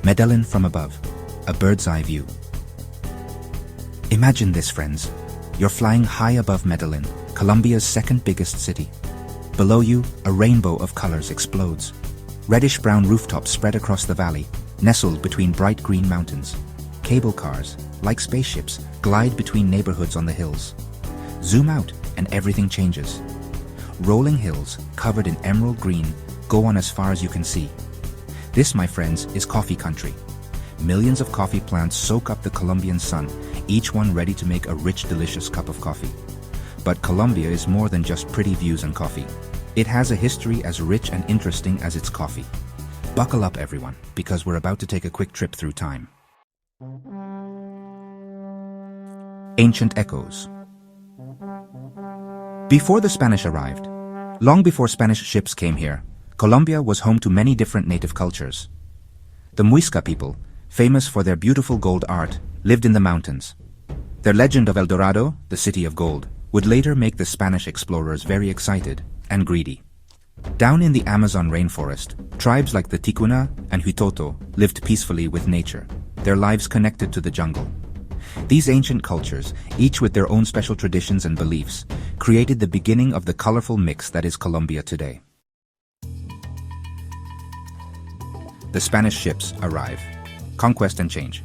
Medellin from above, a bird's eye view. Imagine this, friends. You're flying high above Medellin, Colombia's second biggest city. Below you, a rainbow of colors explodes. Reddish-brown rooftops spread across the valley, nestled between bright green mountains. Cable cars, like spaceships, glide between neighborhoods on the hills. Zoom out, and everything changes. Rolling hills, covered in emerald green, go on as far as you can see. This, my friends, is coffee country. Millions of coffee plants soak up the Colombian sun, each one ready to make a rich, delicious cup of coffee. But Colombia is more than just pretty views and coffee. It has a history as rich and interesting as its coffee. Buckle up, everyone, because we're about to take a quick trip through time. Ancient echoes. Before the Spanish arrived, long before Spanish ships came here, Colombia was home to many different native cultures. The Muisca people, famous for their beautiful gold art, lived in the mountains. Their legend of El Dorado, the city of gold, would later make the Spanish explorers very excited and greedy. Down in the Amazon rainforest, tribes like the Ticuna and Huitoto lived peacefully with nature, their lives connected to the jungle. These ancient cultures, each with their own special traditions and beliefs, created the beginning of the colorful mix that is Colombia today. The Spanish ships arrive. Conquest and change.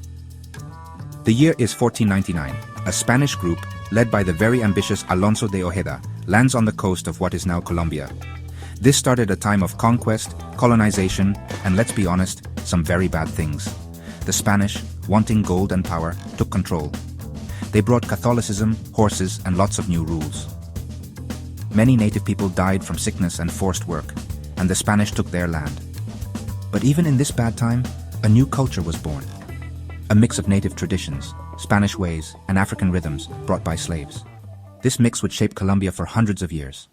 The year is 1499. A Spanish group, led by the very ambitious Alonso de Ojeda, lands on the coast of what is now Colombia. This started a time of conquest, colonization, and let's be honest, some very bad things. The Spanish, wanting gold and power, took control. They brought Catholicism, horses, and lots of new rules. Many native people died from sickness and forced work, and the Spanish took their land. But even in this bad time, a new culture was born. A mix of native traditions, Spanish ways, and African rhythms brought by slaves. This mix would shape Colombia for hundreds of years.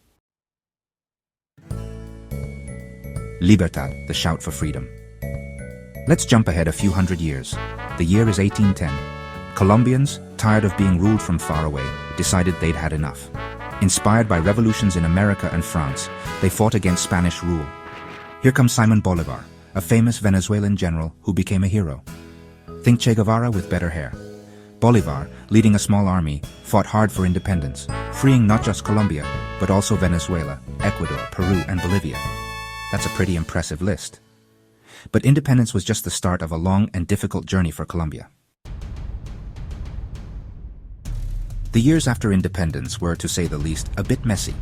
Libertad, the shout for freedom. Let's jump ahead a few hundred years. The year is 1810. Colombians, tired of being ruled from far away, decided they'd had enough. Inspired by revolutions in America and France, they fought against Spanish rule. Here comes Simón Bolívar, a famous Venezuelan general who became a hero. Think Che Guevara with better hair. Bolívar, leading a small army, fought hard for independence, freeing not just Colombia, but also Venezuela, Ecuador, Peru, and Bolivia. That's a pretty impressive list. But independence was just the start of a long and difficult journey for Colombia. The years after independence were, to say the least, a bit messy.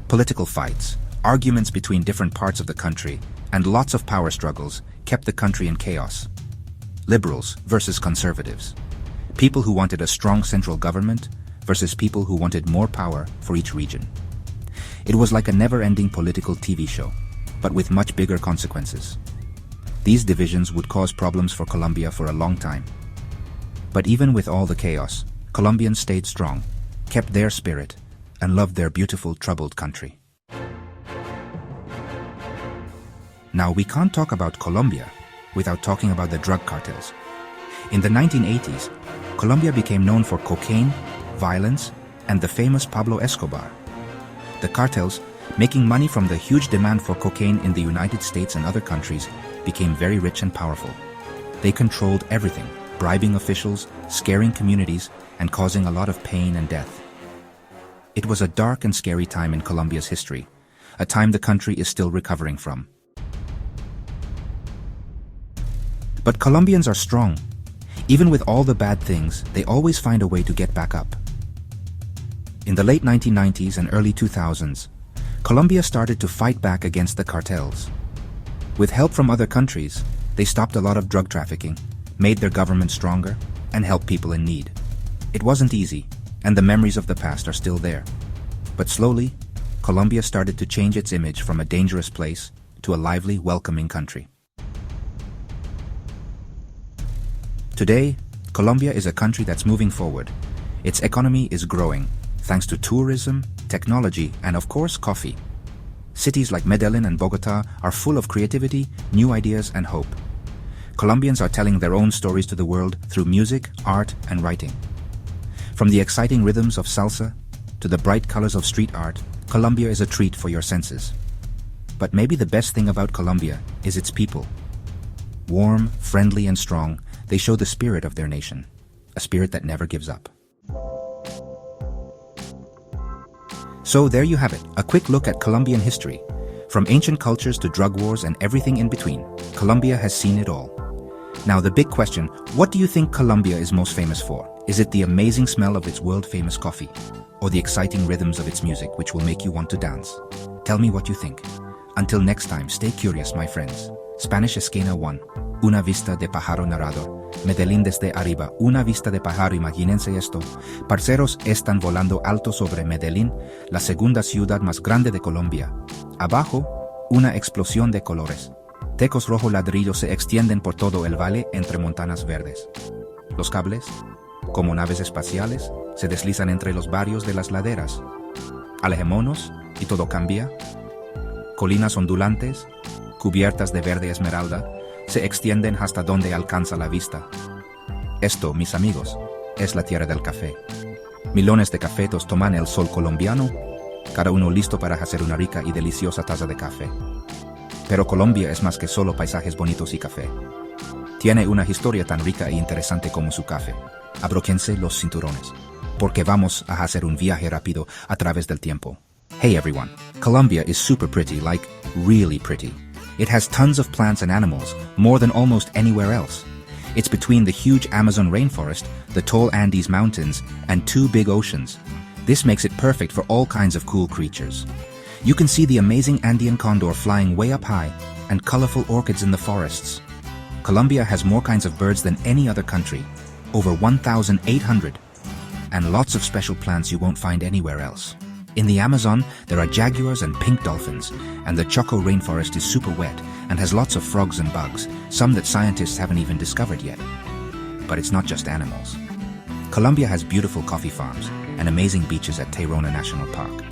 Political fights, arguments between different parts of the country, and lots of power struggles kept the country in chaos. Liberals versus conservatives. People who wanted a strong central government versus people who wanted more power for each region. It was like a never-ending political TV show, but with much bigger consequences. These divisions would cause problems for Colombia for a long time. But even with all the chaos, Colombians stayed strong, kept their spirit, and loved their beautiful, troubled country. Now, we can't talk about Colombia without talking about the drug cartels. In the 1980s, Colombia became known for cocaine, violence, and the famous Pablo Escobar. The cartels, making money from the huge demand for cocaine in the United States and other countries, became very rich and powerful. They controlled everything, bribing officials, scaring communities, and causing a lot of pain and death. It was a dark and scary time in Colombia's history, a time the country is still recovering from. But Colombians are strong. Even with all the bad things, they always find a way to get back up. In the late 1990s and early 2000s, Colombia started to fight back against the cartels. With help from other countries, they stopped a lot of drug trafficking, made their government stronger, and helped people in need. It wasn't easy, and the memories of the past are still there. But slowly, Colombia started to change its image from a dangerous place to a lively, welcoming country. Today, Colombia is a country that's moving forward. Its economy is growing, thanks to tourism, technology, and of course, coffee. Cities like Medellin and Bogota are full of creativity, new ideas, and hope. Colombians are telling their own stories to the world through music, art, and writing. From the exciting rhythms of salsa to the bright colors of street art, Colombia is a treat for your senses. But maybe the best thing about Colombia is its people. Warm, friendly, and strong, they show the spirit of their nation, a spirit that never gives up. So there you have it, a quick look at Colombian history. From ancient cultures to drug wars and everything in between, Colombia has seen it all. Now the big question, what do you think Colombia is most famous for? Is it the amazing smell of its world-famous coffee? Or the exciting rhythms of its music which will make you want to dance? Tell me what you think. Until next time, stay curious, my friends. Spanish Esquina 1. Una vista de pájaro narrado. Medellín desde arriba. Una vista de pájaro, imagínense esto. Parceros están volando alto sobre Medellín, la segunda ciudad más grande de Colombia. Abajo, una explosión de colores. Tecos rojo ladrillo se extienden por todo el valle entre montañas verdes. Los cables, como naves espaciales, se deslizan entre los barrios de las laderas. Alejémonos y todo cambia. Colinas ondulantes, cubiertas de verde esmeralda, se extienden hasta donde alcanza la vista. Esto, mis amigos, es la tierra del café. Milones de cafetos toman el sol colombiano, cada uno listo para hacer una rica y deliciosa taza de café. Pero Colombia es más que solo paisajes bonitos y café. Tiene una historia tan rica e interesante como su café. Abróquense los cinturones, porque vamos a hacer un viaje rápido a través del tiempo. Hey everyone, Colombia is super pretty, like really pretty. It has tons of plants and animals, more than almost anywhere else. It's between the huge Amazon rainforest, the tall Andes mountains, and two big oceans. This makes it perfect for all kinds of cool creatures. You can see the amazing Andean condor flying way up high, and colorful orchids in the forests. Colombia has more kinds of birds than any other country, over 1,800, and lots of special plants you won't find anywhere else. In the Amazon, there are jaguars and pink dolphins, and the Choco rainforest is super wet and has lots of frogs and bugs, some that scientists haven't even discovered yet. But it's not just animals. Colombia has beautiful coffee farms and amazing beaches at Tayrona National Park.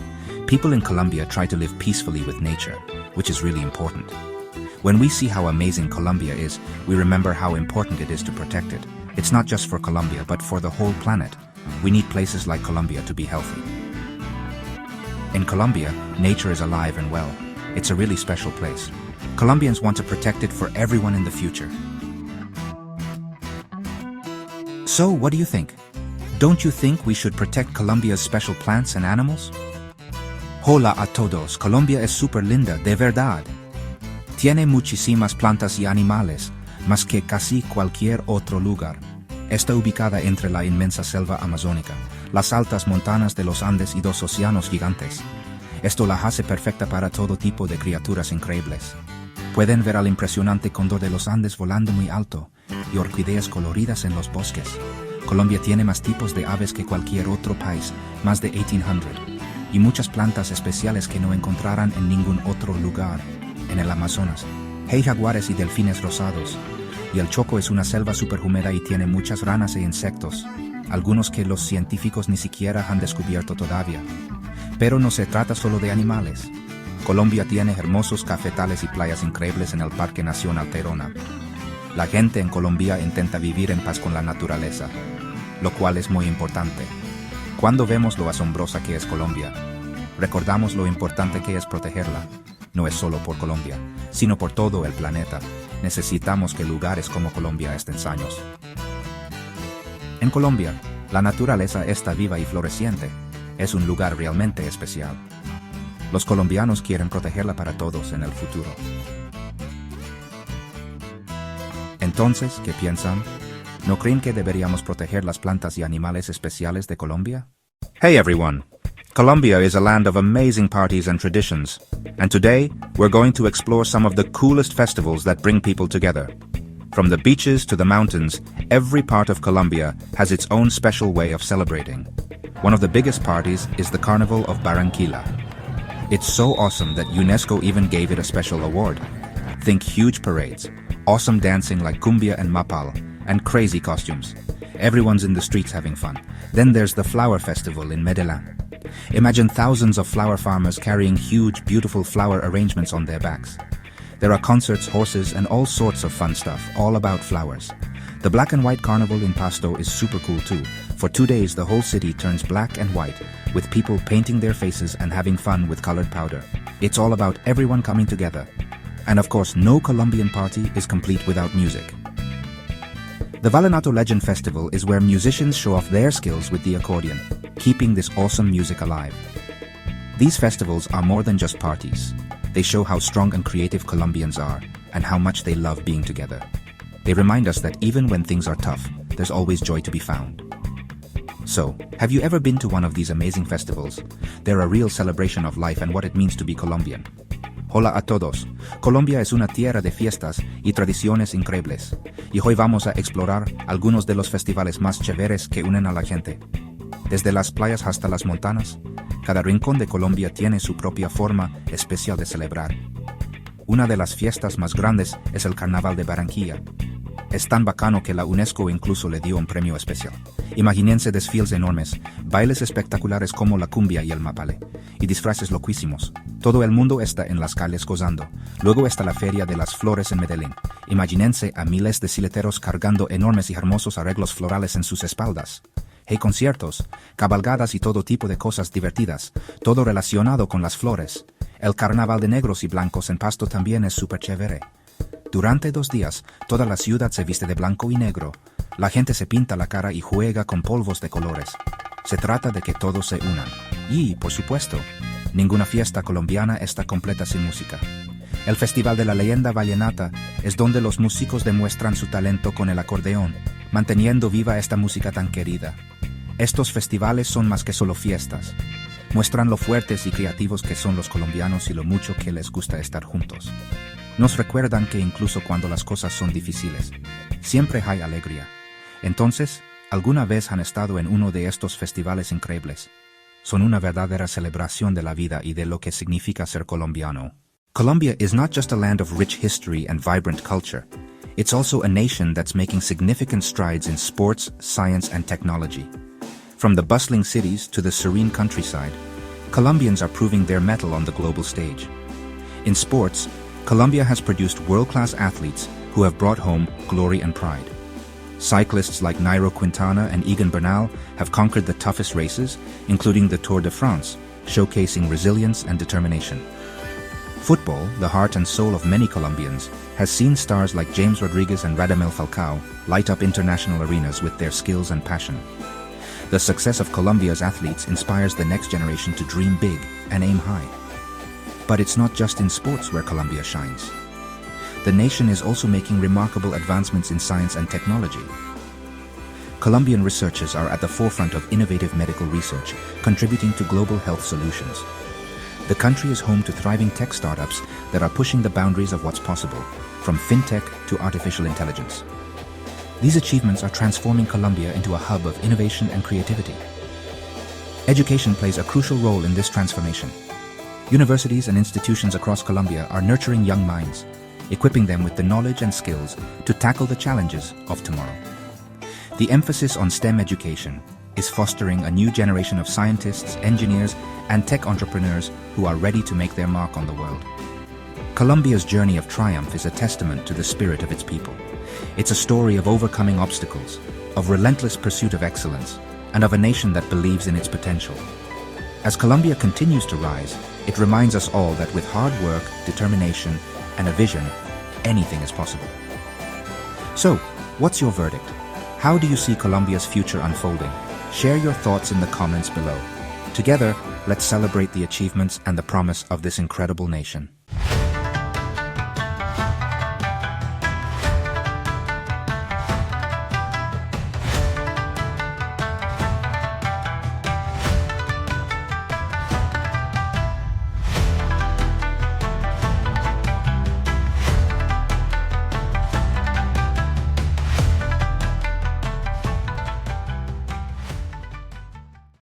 People in Colombia try to live peacefully with nature, which is really important. When we see how amazing Colombia is, we remember how important it is to protect it. It's not just for Colombia, but for the whole planet. We need places like Colombia to be healthy. In Colombia, nature is alive and well. It's a really special place. Colombians want to protect it for everyone in the future. So, what do you think? Don't you think we should protect Colombia's special plants and animals? Hola a todos, Colombia es super linda, de verdad. Tiene muchísimas plantas y animales, más que casi cualquier otro lugar. Está ubicada entre la inmensa selva amazónica, las altas montañas de los Andes y dos océanos gigantes. Esto la hace perfecta para todo tipo de criaturas increíbles. Pueden ver al impresionante cóndor de los Andes volando muy alto y orquídeas coloridas en los bosques. Colombia tiene más tipos de aves que cualquier otro país, más de 1,800, y muchas plantas especiales que no encontrarán en ningún otro lugar. En el Amazonas, hay jaguares y delfines rosados, y el Choco es una selva super húmeda y tiene muchas ranas e insectos, algunos que los científicos ni siquiera han descubierto todavía. Pero no se trata solo de animales. Colombia tiene hermosos cafetales y playas increíbles en el Parque Nacional Tayrona. La gente en Colombia intenta vivir en paz con la naturaleza, lo cual es muy importante. Cuando vemos lo asombrosa que es Colombia, recordamos lo importante que es protegerla. No es solo por Colombia, sino por todo el planeta. Necesitamos que lugares como Colombia estén sanos. En Colombia, la naturaleza está viva y floreciente. Es un lugar realmente especial. Los colombianos quieren protegerla para todos en el futuro. Entonces, ¿qué piensan? ¿No creen que deberíamos proteger las plantas y animales especiales de Colombia? Hey everyone! Colombia is a land of amazing parties and traditions, and today we're going to explore some of the coolest festivals that bring people together. From the beaches to the mountains, every part of Colombia has its own special way of celebrating. One of the biggest parties is the Carnival of Barranquilla. It's so awesome that UNESCO even gave it a special award. Think huge parades, awesome dancing like cumbia and mapal, and crazy costumes. Everyone's in the streets having fun. Then there's the Flower Festival in Medellin. Imagine thousands of flower farmers carrying huge, beautiful flower arrangements on their backs. There are concerts, horses, and all sorts of fun stuff, all about flowers. The Black and White Carnival in Pasto is super cool too. For 2 days, the whole city turns black and white, with people painting their faces and having fun with colored powder. It's all about everyone coming together. And of course, no Colombian party is complete without music. The Vallenato Legend Festival is where musicians show off their skills with the accordion, keeping this awesome music alive. These festivals are more than just parties. They show how strong and creative Colombians are, and how much they love being together. They remind us that even when things are tough, there's always joy to be found. So, have you ever been to one of these amazing festivals? They're a real celebration of life and what it means to be Colombian. Hola a todos. Colombia es una tierra de fiestas y tradiciones increíbles. Y hoy vamos a explorar algunos de los festivales más chéveres que unen a la gente. Desde las playas hasta las montañas, cada rincón de Colombia tiene su propia forma especial de celebrar. Una de las fiestas más grandes es el Carnaval de Barranquilla. Es tan bacano que la UNESCO incluso le dio un premio especial. Imagínense desfiles enormes, bailes espectaculares como la cumbia y el mapale, y disfraces loquísimos. Todo el mundo está en las calles gozando. Luego está la Feria de las Flores en Medellín. Imagínense a miles de sileteros cargando enormes y hermosos arreglos florales en sus espaldas. Hay conciertos, cabalgadas y todo tipo de cosas divertidas, todo relacionado con las flores. El carnaval de negros y blancos en Pasto también es súper chévere. Durante 2 días, toda la ciudad se viste de blanco y negro. La gente se pinta la cara y juega con polvos de colores. Se trata de que todos se unan. Y, por supuesto, ninguna fiesta colombiana está completa sin música. El Festival de la Leyenda Vallenata es donde los músicos demuestran su talento con el acordeón, manteniendo viva esta música tan querida. Estos festivales son más que solo fiestas. Muestran lo fuertes y creativos que son los colombianos y lo mucho que les gusta estar juntos. Nos recuerdan que incluso cuando las cosas son difíciles, siempre hay alegría. Entonces, ¿alguna vez han estado en uno de estos festivales increíbles? Son una verdadera celebración de la vida y de lo que significa ser colombiano. Colombia is not just a land of rich history and vibrant culture. It's also a nation that's making significant strides in sports, science, and technology. From the bustling cities to the serene countryside, Colombians are proving their mettle on the global stage. In sports, Colombia has produced world-class athletes who have brought home glory and pride. Cyclists like Nairo Quintana and Egan Bernal have conquered the toughest races, including the Tour de France, showcasing resilience and determination. Football, the heart and soul of many Colombians, has seen stars like James Rodriguez and Radamel Falcao light up international arenas with their skills and passion. The success of Colombia's athletes inspires the next generation to dream big and aim high. But it's not just in sports where Colombia shines. The nation is also making remarkable advancements in science and technology. Colombian researchers are at the forefront of innovative medical research, contributing to global health solutions. The country is home to thriving tech startups that are pushing the boundaries of what's possible, from fintech to artificial intelligence. These achievements are transforming Colombia into a hub of innovation and creativity. Education plays a crucial role in this transformation. Universities and institutions across Colombia are nurturing young minds, equipping them with the knowledge and skills to tackle the challenges of tomorrow. The emphasis on STEM education is fostering a new generation of scientists, engineers, and tech entrepreneurs who are ready to make their mark on the world. Colombia's journey of triumph is a testament to the spirit of its people. It's a story of overcoming obstacles, of relentless pursuit of excellence, and of a nation that believes in its potential. As Colombia continues to rise, it reminds us all that with hard work, determination, and a vision, anything is possible. So, what's your verdict? How do you see Colombia's future unfolding? Share your thoughts in the comments below. Together, let's celebrate the achievements and the promise of this incredible nation.